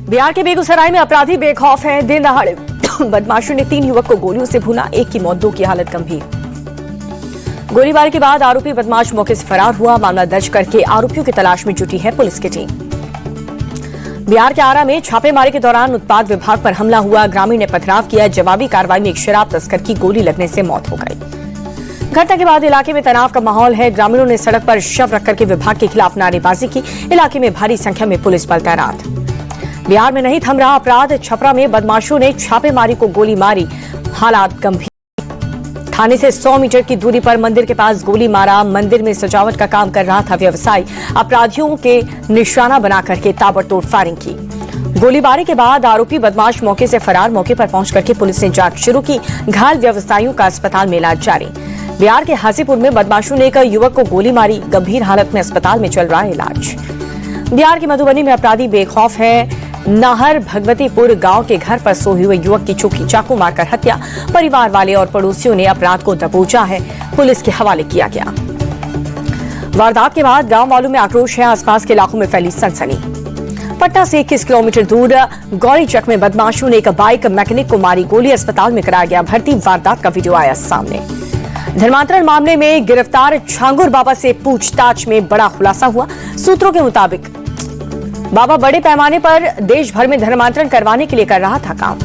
बिहार के बेगूसराय में अपराधी बेखौफ हैं। दिन दहाड़े बदमाशों ने 3 युवक को गोलियों से भूना, एक की मौत, 2 की हालत गंभीर। गोलीबारी के बाद आरोपी बदमाश मौके से फरार हुआ। मामला दर्ज करके आरोपियों की तलाश में जुटी है पुलिस की टीम। बिहार के आरा में छापेमारी के दौरान उत्पाद विभाग पर हमला हुआ। ग्रामीण ने पथराव किया। जवाबी कार्रवाई में एक शराब तस्कर की गोली लगने से मौत हो गई। घटना के बाद इलाके में तनाव का माहौल है। ग्रामीणों ने सड़क पर शव रखकर के विभाग के खिलाफ नारेबाजी की। इलाके में भारी संख्या में पुलिस बल तैनात। बिहार में नहीं थम रहा अपराध। छपरा में बदमाशों ने छापेमारी को गोली मारी, हालात गंभीर। थाने से 100 मीटर की दूरी पर मंदिर के पास गोली मारा। मंदिर में सजावट का काम कर रहा था व्यवसायी। अपराधियों के निशाना बनाकर के ताबड़तोड़ फायरिंग की। गोलीबारी के बाद आरोपी बदमाश मौके से फरार। मौके पर पहुंच करके पुलिस ने जांच शुरू की। घायल व्यवसायियों का अस्पताल में इलाज जारी। बिहार के हाजीपुर में बदमाशों ने एक युवक को गोली मारी। गंभीर हालत में अस्पताल में चल रहा है इलाज। बिहार की मधुबनी में अपराधी बेखौफ है। नाहर भगवतीपुर गांव के घर पर सोए हुए युवक की चौकी चाकू मारकर हत्या। परिवार वाले और पड़ोसियों ने अपराध को दबोचा है। पुलिस के हवाले किया गया। वारदात के बाद गांव वालों में आक्रोश है। आसपास के इलाकों में फैली सनसनी। पटना से 21 किलोमीटर दूर गौरीचक में बदमाशों ने एक बाइक मैकेनिक को मारी गोली। अस्पताल में कराया गया भर्ती। वारदात का वीडियो आया सामने। धर्मांतरण मामले में गिरफ्तार छांगुर बाबा से पूछताछ में बड़ा खुलासा हुआ। सूत्रों के मुताबिक बाबा बड़े पैमाने पर देश भर में धर्मांतरण करवाने के लिए कर रहा था काम।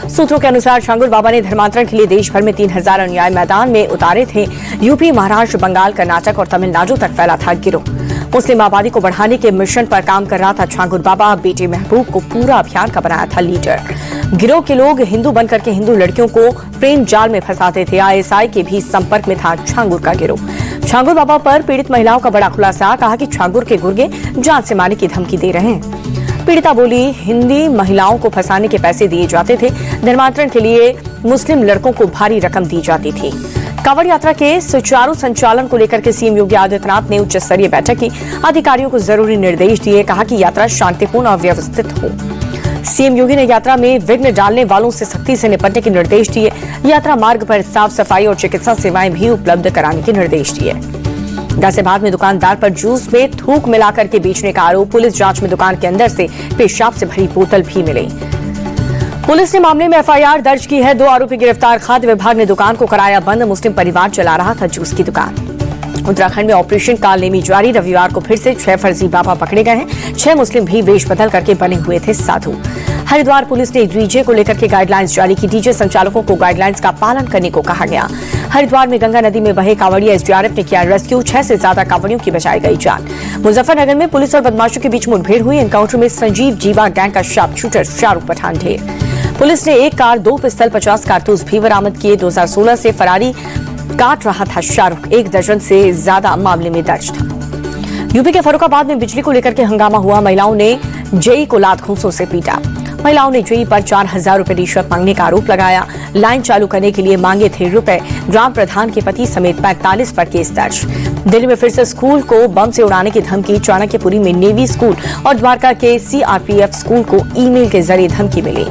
सूत्रों के अनुसार छांगुर बाबा ने धर्मांतरण के लिए देश भर में 3000 अनुयायी मैदान में उतारे थे। यूपी, महाराष्ट्र, बंगाल, कर्नाटक और तमिलनाडु तक फैला था गिरोह। मुस्लिम आबादी को बढ़ाने के मिशन पर काम कर रहा था छांगुर बाबा। बेटे महबूब को पूरा अभियान का बनाया था लीडर। गिरोह के लोग हिंदू बनकर के हिंदू लड़कियों को प्रेम जाल में फंसाते थे। आईएसआई के भी संपर्क में था छांगुर का गिरोह। छांगुर बाबा पर पीड़ित महिलाओं का बड़ा खुलासा। कहा कि छांगुर के गुर्गे जान से मारने की धमकी दे रहे हैं। पीड़िता बोली, हिंदी महिलाओं को फंसाने के पैसे दिए जाते थे। धर्मांतरण के लिए मुस्लिम लड़कों को भारी रकम दी जाती थी। कांवड़ यात्रा के सुचारू संचालन को लेकर के सीएम योगी आदित्यनाथ ने उच्च स्तरीय बैठक की। अधिकारियों को जरूरी निर्देश दिए। कहा कि यात्रा शांतिपूर्ण और व्यवस्थित हो। सीएम योगी ने यात्रा में विघ्न डालने वालों से सख्ती से निपटने के निर्देश दिए। यात्रा मार्ग पर साफ सफाई और चिकित्सा सेवाएं भी उपलब्ध कराने के निर्देश दिए। गाजियाबाद में दुकानदार पर जूस में थूक मिलाकर के बेचने का आरोप। पुलिस जांच में दुकान के अंदर से पेशाब से भरी बोतल भी मिली। पुलिस ने मामले में एफआईआर दर्ज की है। 2 आरोपी गिरफ्तार। खाद्य विभाग ने दुकान को कराया बंद। मुस्लिम परिवार चला रहा था जूस की दुकान। उत्तराखंड में ऑपरेशन कालनेमी जारी। रविवार को फिर से 6 फर्जी बाबा पकड़े गए हैं। 6 मुस्लिम भी वेश बदल करके बने हुए थे साधु। हरिद्वार पुलिस ने डीजे को लेकर के गाइडलाइंस जारी की। डीजे संचालकों को गाइडलाइंस का पालन करने को कहा गया। हरिद्वार में गंगा नदी में बहे कांवड़िया एसडीआरएफ ने किया रेस्क्यू। 6 से ज्यादा कांवड़ियों की बचाई गई जान। मुजफ्फरनगर में पुलिस और बदमाशों के बीच मुठभेड़ हुई। एनकाउंटर में संजीव जीवा गैंग का शार्प शूटर शाहरुख पठान ढेर। पुलिस ने 1 कार, 2 पिस्तल, 50 कारतूस भी बरामद किए। 2016 से फरारी काट रहा था शाहरुख। 1 दर्जन से ज्यादा मामले में दर्ज था। यूपी के फर्रुखाबाद में बिजली को लेकर के हंगामा हुआ। महिलाओं ने जेई को लात घूंसों से पीटा। महिलाओं ने जेई पर 4000 रुपए रिश्वत मांगने का आरोप लगाया। लाइन चालू करने के लिए मांगे थे रुपए। ग्राम प्रधान के पति समेत 45 पर केस दर्ज। दिल्ली में फिर से स्कूल को बम से उड़ाने की धमकी। चाणक्यपुरी में नेवी स्कूल और द्वारका के सीआरपीएफ स्कूल को ईमेल के जरिए धमकी मिली।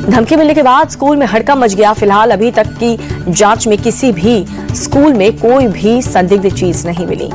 धमकी मिलने के बाद स्कूल में हड़कंप मच गया। फिलहाल अभी तक की जांच में किसी भी स्कूल में कोई भी संदिग्ध चीज नहीं मिली।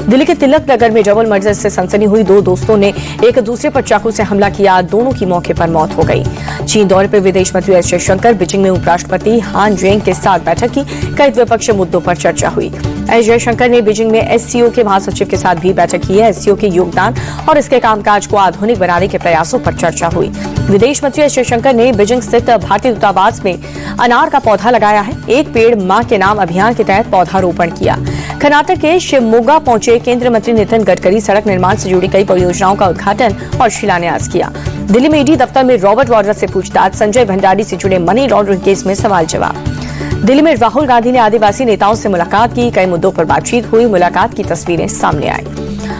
दिल्ली के तिलक नगर में डबल मर्डर से सनसनी हुई। 2 दोस्तों ने एक दूसरे पर चाकू से हमला किया। दोनों की मौके पर मौत हो गई। चीन दौरे पर विदेश मंत्री एस जयशंकर। बीजिंग में उपराष्ट्रपति हान जेंग के साथ बैठक की। कई द्विपक्षीय मुद्दों पर चर्चा हुई। एस जयशंकर ने बीजिंग में एससीओ के महासचिव के साथ भी बैठक की है। एससीओ के योगदान और इसके कामकाज को आधुनिक बनाने के प्रयासों पर चर्चा हुई। विदेश मंत्री एस जयशंकर ने बीजिंग स्थित भारतीय दूतावास में अनार का पौधा लगाया है। 1 पेड़ मां के नाम अभियान के तहत पौधारोपण किया। कर्नाटक के शिवमोगा पहुंचे केंद्रीय मंत्री नितिन गडकरी। सड़क निर्माण से जुड़ी कई परियोजनाओं का उद्घाटन और शिलान्यास किया। दिल्ली में ईडी दफ्तर में रॉबर्ट वाड्रा से पूछताछ। संजय भंडारी से जुड़े मनी लॉन्ड्रिंग केस में सवाल जवाब। दिल्ली में राहुल गांधी ने आदिवासी नेताओं से मुलाकात की। कई मुद्दों पर बातचीत हुई। मुलाकात की तस्वीरें सामने आई।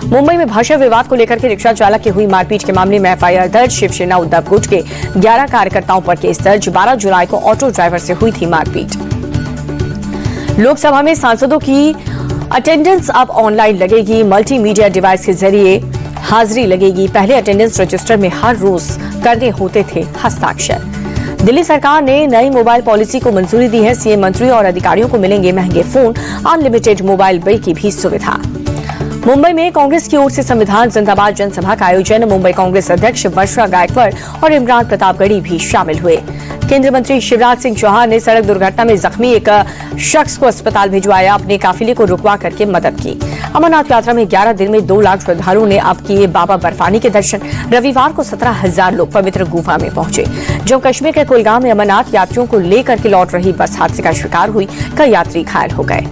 मुंबई में भाषा विवाद को लेकर के रिक्शा चालक की हुई मारपीट के मामले में एफआईआर दर्ज। शिवसेना उद्धव गुट के 11 कार्यकर्ताओं पर केस दर्ज। 12 जुलाई को ऑटो ड्राइवर से हुई थी मारपीट। लोकसभा में सांसदों की अटेंडेंस अब ऑनलाइन लगेगी। मल्टीमीडिया डिवाइस के जरिए हाजिरी लगेगी। पहले अटेंडेंस रजिस्टर में हर रोज करने होते थे हस्ताक्षर। दिल्ली सरकार ने नई मोबाइल पॉलिसी को मंजूरी दी है। सीएम, मंत्री और अधिकारियों को मिलेंगे महंगे फोन। अनलिमिटेड मोबाइल बिल की भी सुविधा। मुंबई में कांग्रेस की ओर से संविधान जिंदाबाद जनसभा का आयोजन। मुंबई कांग्रेस अध्यक्ष वर्षा गायकवाड़ और इमरान प्रतापगढ़ी भी शामिल हुए। केंद्रीय मंत्री शिवराज सिंह चौहान ने सड़क दुर्घटना में जख्मी एक शख्स को अस्पताल भिजवाया, अपने काफिले को रुकवा करके मदद की। अमरनाथ यात्रा में 11 दिन में 2 लाख श्रद्धालुओं ने अब किए बाबा बर्फानी के दर्शन। रविवार को 17,000 लोग पवित्र गुफा में पहुंचे। जम्मू कश्मीर के कुलगाम में अमरनाथ यात्रियों को लेकर के लौट रही बस हादसे का शिकार हुई, कई यात्री घायल हो गए।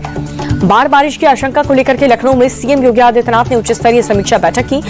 बाढ़ बारिश की आशंका को लेकर के लखनऊ में सीएम योगी आदित्यनाथ ने उच्च स्तरीय समीक्षा बैठक की।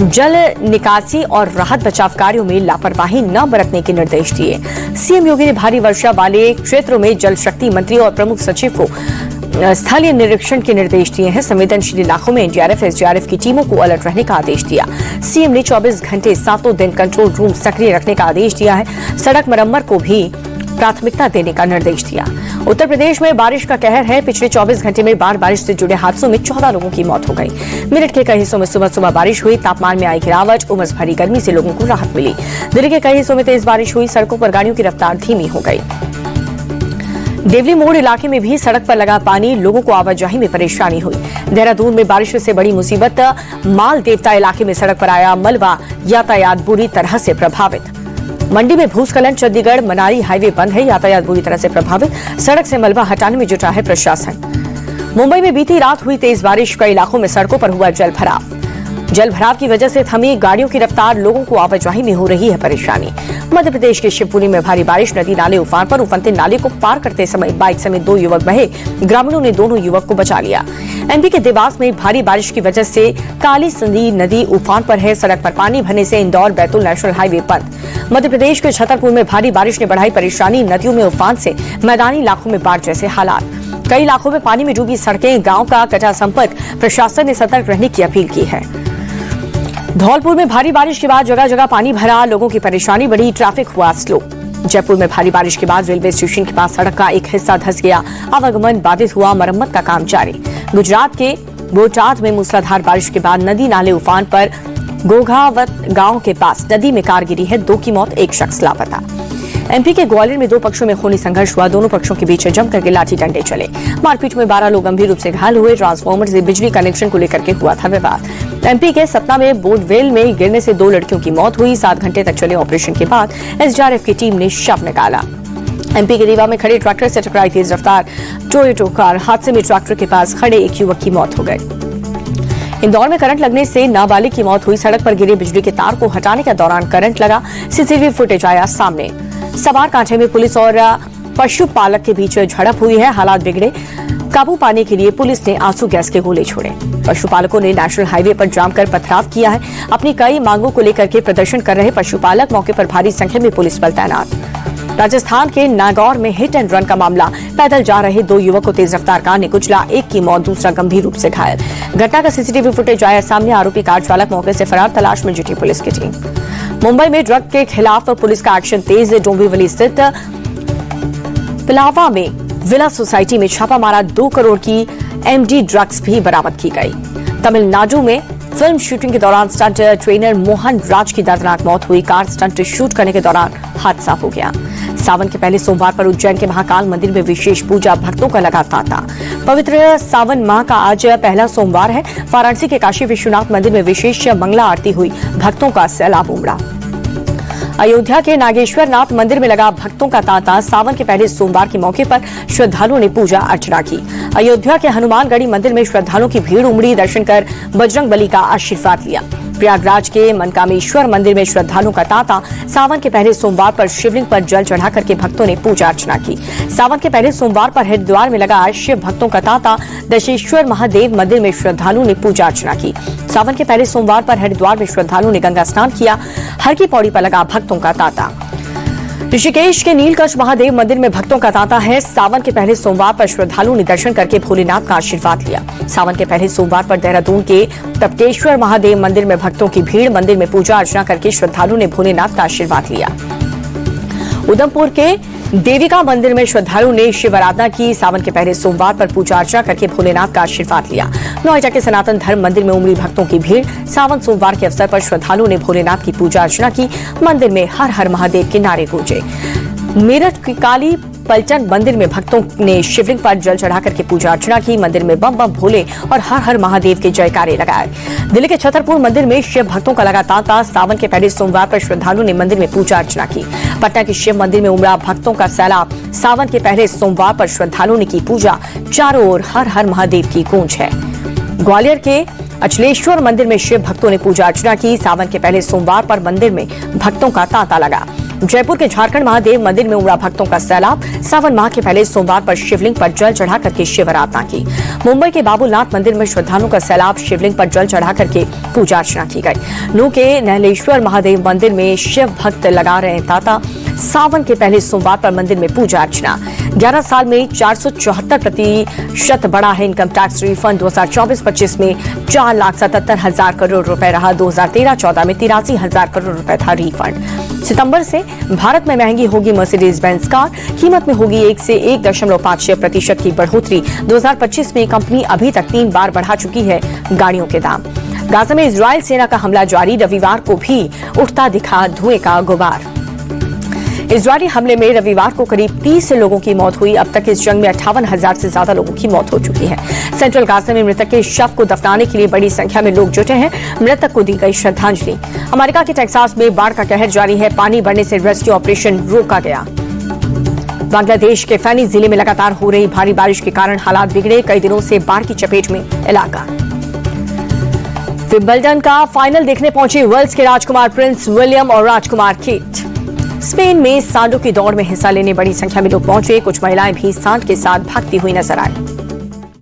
जल निकासी और राहत बचाव कार्यों में लापरवाही न बरतने के निर्देश दिए। सीएम योगी ने भारी वर्षा वाले क्षेत्रों में जल शक्ति मंत्री और प्रमुख सचिव को स्थलीय निरीक्षण के निर्देश दिए हैं। संवेदनशील इलाकों में एनडीआरएफ एसडीआरएफ की टीमों को अलर्ट रहने का आदेश दिया। सीएम ने 24 घंटे 7 दिन कंट्रोल रूम सक्रिय रखने का आदेश दिया है। सड़क मरम्मत को भी प्राथमिकता देने का निर्देश दिया। उत्तर प्रदेश में बारिश का कहर है। पिछले 24 घंटे में बाढ़ बारिश से जुड़े हादसों में 14 लोगों की मौत हो गई। मेरठ के कई हिस्सों में सुबह सुबह बारिश हुई, तापमान में आई गिरावट, उमस भरी गर्मी से लोगों को राहत मिली। दिल्ली के कई हिस्सों में तेज बारिश हुई, सड़कों पर गाड़ियों की रफ्तार धीमी हो गई। देवली मोड़ इलाके में भी सड़क पर लगा पानी, लोगों को आवाजाही में परेशानी हुई। देहरादून में बारिश से बड़ी मुसीबत, माल देवता इलाके में सड़क पर आया मलबा, यातायात बुरी तरह से प्रभावित। मंडी में भूस्खलन, चंडीगढ़ मनाली हाईवे बंद है, यातायात बुरी तरह से प्रभावित। सड़क से मलबा हटाने में जुटा है प्रशासन। मुंबई में बीती रात हुई तेज बारिश, कई इलाकों में सड़कों पर हुआ जलभराव। जलभराव की वजह से थमी गाड़ियों की रफ्तार, लोगों को आवाजाही में हो रही है परेशानी। मध्य प्रदेश के शिवपुरी में भारी बारिश, नदी नाले उफान पर। उफनते नाले को पार करते समय बाइक समेत 2 युवक बहे, ग्रामीणों ने दोनों युवक को बचा लिया। एमपी के देवास में भारी बारिश की वजह से काली सिंधी नदी उफान पर है, सड़क पर पानी भरने से इंदौर बैतूल नेशनल हाईवे बंद। मध्य प्रदेश के छतरपुर में भारी बारिश ने बढ़ाई परेशानी, नदियों में उफान से मैदानी इलाकों में बाढ़ जैसे हालात। कई इलाकों में पानी में डूबी सड़कें, गांव का कटा संपर्क। प्रशासन ने सतर्क रहने की अपील की है। धौलपुर में भारी बारिश के बाद जगह जगह पानी भरा, लोगों की परेशानी बढ़ी, ट्रैफिक हुआ स्लो। जयपुर में भारी बारिश के बाद रेलवे स्टेशन के पास सड़क का एक हिस्सा धंस गया, आवागमन बाधित हुआ, मरम्मत का काम जारी। गुजरात के बोटाद में मूसलाधार बारिश के बाद नदी नाले उफान पर। गोघावत गांव के पास नदी में कार गिरी है, 2 की मौत, 1 शख्स लापता। एमपी के ग्वालियर में 2 पक्षों में खूनी संघर्ष हुआ, दोनों पक्षों के बीच जमकर के लाठी डंडे चले। मारपीट में 12 लोग गंभीर रूप से घायल हुए। ट्रांसफार्मर से बिजली कनेक्शन को लेकर के हुआ था विवाद। एमपी के सतना में बोटवेल में गिरने से 2 लड़कियों की मौत हुई। 7 घंटे तक चले ऑपरेशन के बाद एसडीआरएफ की टीम ने शव निकाला। एमपी के रीवा में खड़े ट्रैक्टर से टकराई तेज रफ्तार टोयोटा कार, हादसे में ट्रैक्टर के पास खड़े एक युवक की मौत हो गई। इंदौर में करंट लगने से नाबालिग की मौत हुई, सड़क पर गिरे बिजली के तार को हटाने के दौरान करंट लगा, सीसीटीवी फुटेज आया सामने। सवार कांठे में पुलिस और पशुपालक के बीच झड़प हुई है, हालात बिगड़े। काबू पाने के लिए पुलिस ने आंसू गैस के गोले छोड़े। पशुपालकों ने नेशनल हाईवे पर जाम कर पथराव किया है। अपनी कई मांगों को लेकर के प्रदर्शन कर रहे पशुपालक, मौके पर भारी संख्या में पुलिस बल तैनात। राजस्थान के नागौर में हिट एंड रन का मामला, पैदल जा रहे 2 युवक को तेज रफ्तार कार ने कुचला, 1 की मौत, दूसरा गंभीर रूप से घायल। घटना का सीसीटीवी फुटेज आया सामने, आरोपी कार चालक मौके से फरार, तलाश में जुटी पुलिस की टीम। मुंबई में ड्रग के खिलाफ पुलिस का एक्शन तेज, डोंबिवली स्थित पिलावा में विला सोसाइटी में छापा मारा, 2 करोड़ की एमडी ड्रग्स भी बरामद की गई। तमिलनाडु में फिल्म शूटिंग के दौरान स्टंट ट्रेनर मोहन राज की दर्दनाक मौत हुई, कार स्टंट शूट करने के दौरान हादसा हो गया। सावन के पहले सोमवार पर उज्जैन के महाकाल मंदिर में विशेष पूजा, भक्तों का लगा तांता। पवित्र सावन माह का आज पहला सोमवार है। वाराणसी के काशी विश्वनाथ मंदिर में विशेष मंगला आरती हुई, भक्तों का सैलाब उमड़ा। अयोध्या के नागेश्वर नाथ मंदिर में लगा भक्तों का तांता, सावन के पहले सोमवार के मौके पर श्रद्धालुओं ने पूजा अर्चना की। अयोध्या के हनुमानगढ़ी मंदिर में श्रद्धालुओं की भीड़ उमड़ी, दर्शन कर बजरंगबली का आशीर्वाद लिया। प्रयागराज के मनकामेश्वर मंदिर में श्रद्धालुओं का तांता, सावन के पहले सोमवार पर शिवलिंग पर जल चढ़ा करके भक्तों ने पूजा अर्चना की। सावन के पहले सोमवार पर हरिद्वार में लगा शिव भक्तों का तांता, दशेश्वर महादेव मंदिर में श्रद्धालुओं ने पूजा अर्चना की। सावन के पहले सोमवार पर हरिद्वार में श्रद्धालुओं ने गंगा स्नान किया, हर की पौड़ी पर लगा भक्तों का तांता। ऋषिकेश के नीलकंठ महादेव मंदिर में भक्तों का तांता है। सावन के पहले सोमवार पर श्रद्धालुओं ने दर्शन करके भोलेनाथ का आशीर्वाद लिया। सावन के पहले सोमवार पर देहरादून के तप्तेश्वर महादेव मंदिर में भक्तों की भीड़, मंदिर में पूजा अर्चना करके श्रद्धालुओं ने भोलेनाथ का आशीर्वाद लिया। उधमपुर के देविका मंदिर में श्रद्धालुओं ने शिव आराधना की, सावन के पहले सोमवार पर पूजा अर्चना करके भोलेनाथ का आशीर्वाद लिया। नोएडा के सनातन धर्म मंदिर में उमड़ी भक्तों की भीड़, सावन सोमवार के अवसर पर श्रद्धालुओं ने भोलेनाथ की पूजा अर्चना की, मंदिर में हर हर महादेव के नारे गूंजे। मेरठ की काली पलटन मंदिर में भक्तों ने शिवलिंग पर जल चढ़ाकर के पूजा अर्चना की। मंदिर में बम बम भोले और हर हर महादेव के जयकारे लगाए। दिल्ली के छतरपुर मंदिर में शिव भक्तों का लगा तांता। सावन के पहले सोमवार पर श्रद्धालुओं ने मंदिर में पूजा अर्चना की। पटना के शिव मंदिर में उमड़ा भक्तों का सैलाब। सावन के पहले सोमवार पर श्रद्धालुओं ने की पूजा। चारों ओर हर हर महादेव की गूंज है। ग्वालियर के अचलेश्वर मंदिर में शिव भक्तों ने पूजा अर्चना की। सावन के पहले सोमवार पर मंदिर में भक्तों का तांता लगा। जयपुर के झारखंड महादेव मंदिर में उमड़ा भक्तों का सैलाब। सावन माह के पहले सोमवार पर शिवलिंग पर जल चढ़ा करके शिव आराधना की। मुंबई के बाबूनाथ मंदिर में श्रद्धालुओं का सैलाब। शिवलिंग पर जल चढ़ा करके पूजा अर्चना की गई। नू के नहलेश्वर महादेव मंदिर में शिव भक्त लगा रहे तांता। सावन के पहले सोमवार पर मंदिर में पूजा अर्चना। 11 साल में 474% बढ़ा है इनकम टैक्स रिफंड। 2024-25 में 4,77,000 करोड़ रुपए रहा। 2013-14 में 83,000 करोड़ रुपए था रिफंड। सितंबर से भारत में महंगी होगी मर्सिडीज बेंज कार। कीमत में होगी 1 से 1.56% की बढ़ोतरी। 2025 में कंपनी अभी तक 3 बार बढ़ा चुकी है गाड़ियों के दाम। गाजा में इजरायल सेना का हमला जारी। रविवार को भी उठता दिखा धुएं का गुबार। इजरायली हमले में रविवार को करीब 30 लोगों की मौत हुई। अब तक इस जंग में 58,000 से ज्यादा लोगों की मौत हो चुकी है। सेंट्रल गाजा में मृतक के शव को दफनाने के लिए बड़ी संख्या में लोग जुटे हैं। मृतक को दी गई श्रद्धांजलि। अमेरिका के टेक्सास में बाढ़ का कहर जारी है। पानी बढ़ने से रेस्क्यू ऑपरेशन रोका गया। बांग्लादेश के फैनी जिले में लगातार हो रही भारी बारिश के कारण हालात बिगड़े। कई दिनों से बाढ़ की चपेट में इलाका। विंबलडन का फाइनल देखने पहुंचे वेल्स के राजकुमार प्रिंस विलियम और राजकुमार केट। स्पेन में सांडों की दौड़ में हिस्सा लेने बड़ी संख्या में लोग पहुंचे। कुछ महिलाएं भी सांड के साथ भागती हुई नजर आई।